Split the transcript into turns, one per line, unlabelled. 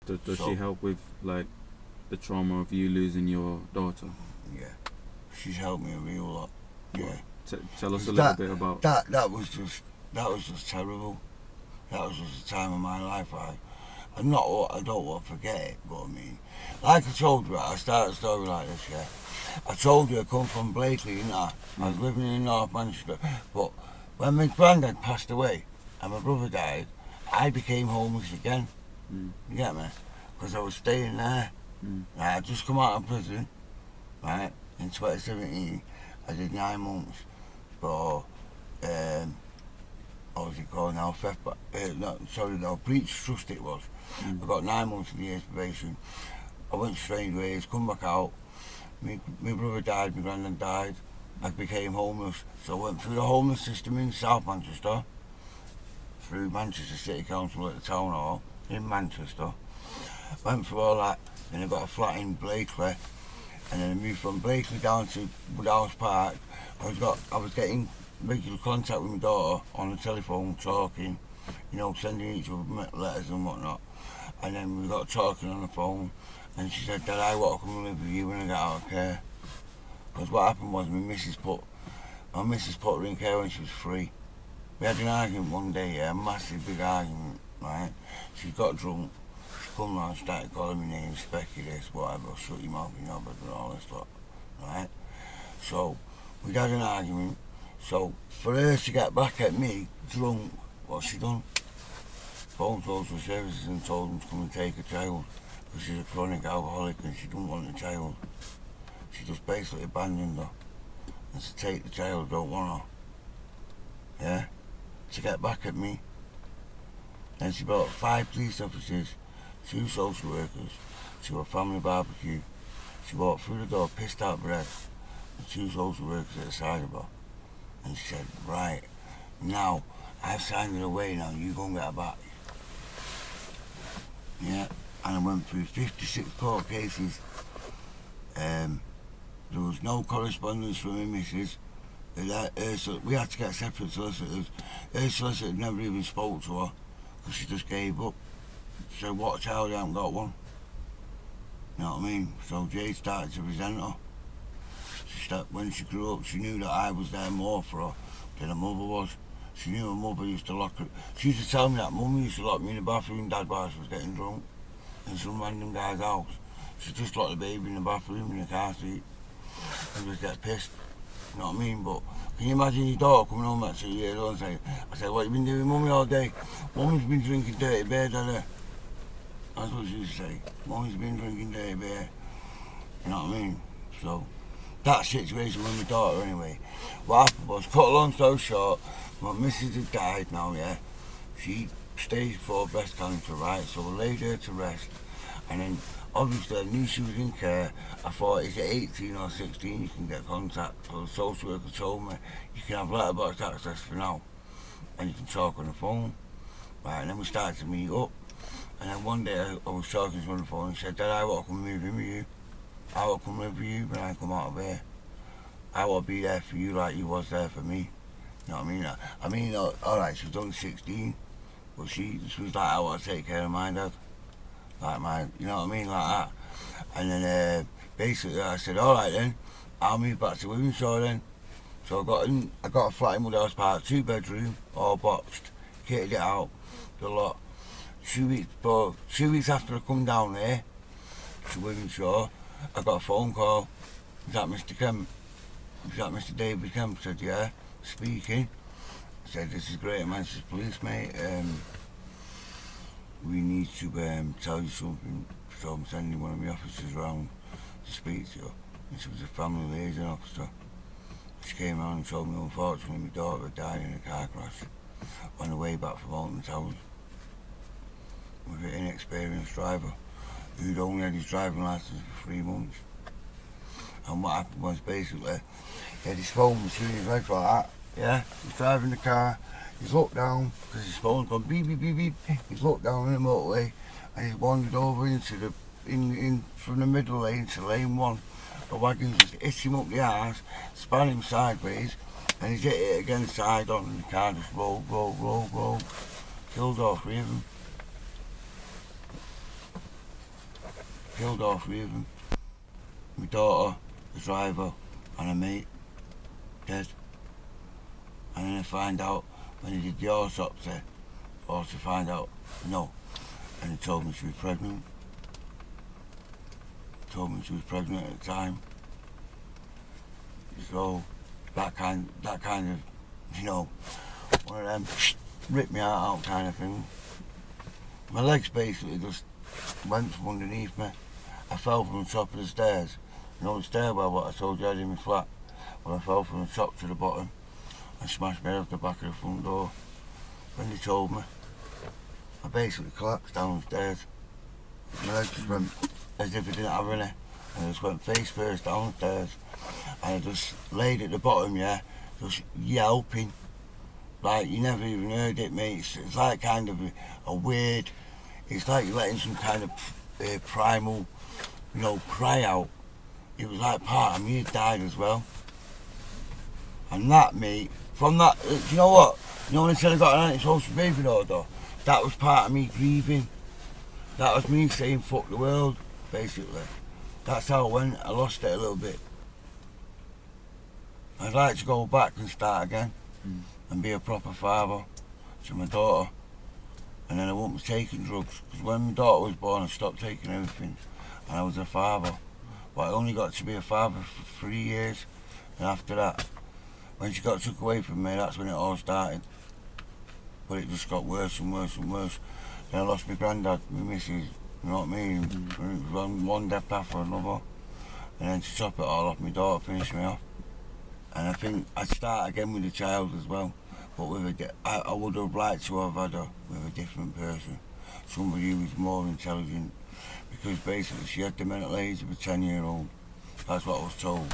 Does she help with like the trauma of you losing your daughter?
Yeah, she's helped me a real lot. Yeah.
Tell us a little bit about
that was just terrible. That was just a time of my life. I don't want to forget it, but I mean, like I told you, I started a story like this. Yeah, I told you I come from Blakely, didn't I? I was living in North Manchester, but when my granddad passed away and my brother died, I became homeless again. You get me? Because I was staying there. I just come out of prison, right? In 2017, I did 9 months for what was it called now? Theft, breach of trust it was. I got 9 months of the year's probation. I went strange ways, come back out. My brother died, my granddad died. I became homeless, so I went through the homeless system in South Manchester, through Manchester City Council at the Town Hall in Manchester. Went through all that, then I got a flat in Blakely, and then I moved from Blakely down to Woodhouse Park. I was getting regular contact with my daughter on the telephone, talking, sending each other letters and whatnot. And then we got talking on the phone, and she said, Dad, I want to come and live with you when I get out of care. Because what happened was my missus put her in care when she was 3. We had an argument one day, a massive big argument, right? She got drunk, she come round, started calling me names, Specky this, whatever, shut your mouth, and all this lot, right? So, we'd had an argument. So, for her to get back at me, drunk, what's she done? Phoned social services and told them to come and take a child, because she's a chronic alcoholic and she didn't want the child. She just basically abandoned her. And to take the child, don't want her. Yeah? To get back at me. And she brought 5 police officers, 2 social workers, to a family barbecue. She walked through the door, pissed out breath, and 2 social workers at the side of her. And she said, right, now, I've signed it away now, you go and get her back. Yeah, and I went through 56 court cases. There was no correspondence from my missus. We had to get separate solicitors. Her solicitor never even spoke to her, because she just gave up. She said, what child, I haven't got one. You know what I mean? So Jade started to resent her. When she grew up, she knew that I was there more for her than her mother was. She knew her mother used to lock her. She used to tell me that Mum used to lock me in the bathroom, Dad, while she was getting drunk in some random guy's house. She just locked the baby in the bathroom in the car seat and just get pissed. You know what I mean? But can you imagine your daughter coming home at 2 years old and saying, I said, what you been doing, Mummy, all day? Mummy's been drinking dirty beer, Daddy. That's what she used to say. Mummy's been drinking dirty beer. You know what I mean? So, that situation with my daughter anyway. What happened was, cut a long story short, my missus had died now, yeah. She stage 4 breast cancer, right? So I laid her to rest. And then, obviously, I knew she was in care. I thought, is it 18 or 16 you can get contact? So the social worker told me, you can have letterbox access for now. And you can talk on the phone. Right, and then we started to meet up. And then one day I was talking to her on the phone and she said, Dad, I want to come move in with you. I want to come live with you when I come out of here. I want to be there for you like you was there for me. You know what I mean? I mean, alright, she was only 16, but she was like, I want to take care of my dad. Like my, you know what I mean, like that. And then basically I said, alright then, I'll move back to Wimshaw then. So I got a flat in Woodhouse Park, 2 bedroom, all boxed, kitted it out, the lot. 2 weeks after I come down there to Wimshaw, I got a phone call. Is that Mr. Kemp? Is that Mr. David Kemp? I said, yeah, speaking. I said, this is Greater Manchester Police, mate. We need to tell you something. So I'm sending one of my officers around to speak to you. And she was a family liaison officer. She came around and told me, unfortunately, my daughter had died in a car crash on the way back from Alton Towers with an inexperienced driver who'd only had his driving licence for 3 months. And what happened was basically, he had his phone between his legs like that, yeah? He's driving the car, he's looked down, because his phone's gone beep, beep, beep, beep. He's looked down in the motorway, and he's wandered over into from the middle lane to lane 1. The wagon just hit him up the arse, span him sideways, and he's hit it again side on, and the car just rolled. Killed all 3 of them. Killed all three of them. My daughter, the driver, and a mate, dead. And then I find out when he did the autopsy, also find out, no. And he told me she was pregnant. Told me she was pregnant at the time. So that kind of, you know, one of them rip me heart out kind of thing. My legs basically just went from underneath me. I fell from the top of the stairs. You know the stairwell what I told you I had in my flat? Well, I fell from the top to the bottom and smashed my head off the back of the front door. When they told me, I basically collapsed down the stairs. My legs just went as if I didn't have any. And I just went face first downstairs. And I just laid at the bottom, yeah, just yelping. Like, you never even heard it, mate. It's like kind of a weird, it's like you're letting some kind of primal, you know, cry out. It was like part of me had died as well. And that, mate, from that, do you know what? You know when I said I got an antisocial behaviour order? That was part of me grieving. That was me saying fuck the world, basically. That's how it went. I lost it a little bit. I'd like to go back and start again and be a proper father to my daughter. And then I won't be taking drugs. Because when my daughter was born, I stopped taking everything. And I was a father. But I only got to be a father for 3 years. And after that, when she got took away from me, that's when it all started. But it just got worse and worse and worse. Then I lost my granddad, my missus, you know what I mean? It was on one death after another. And then to top it all off, my daughter finished me off. And I think I'd start again with a child as well. But with I would have liked to have had her with a different person. Somebody who was more intelligent. Because basically she had the mental age of a 10-year-old. That's what I was told.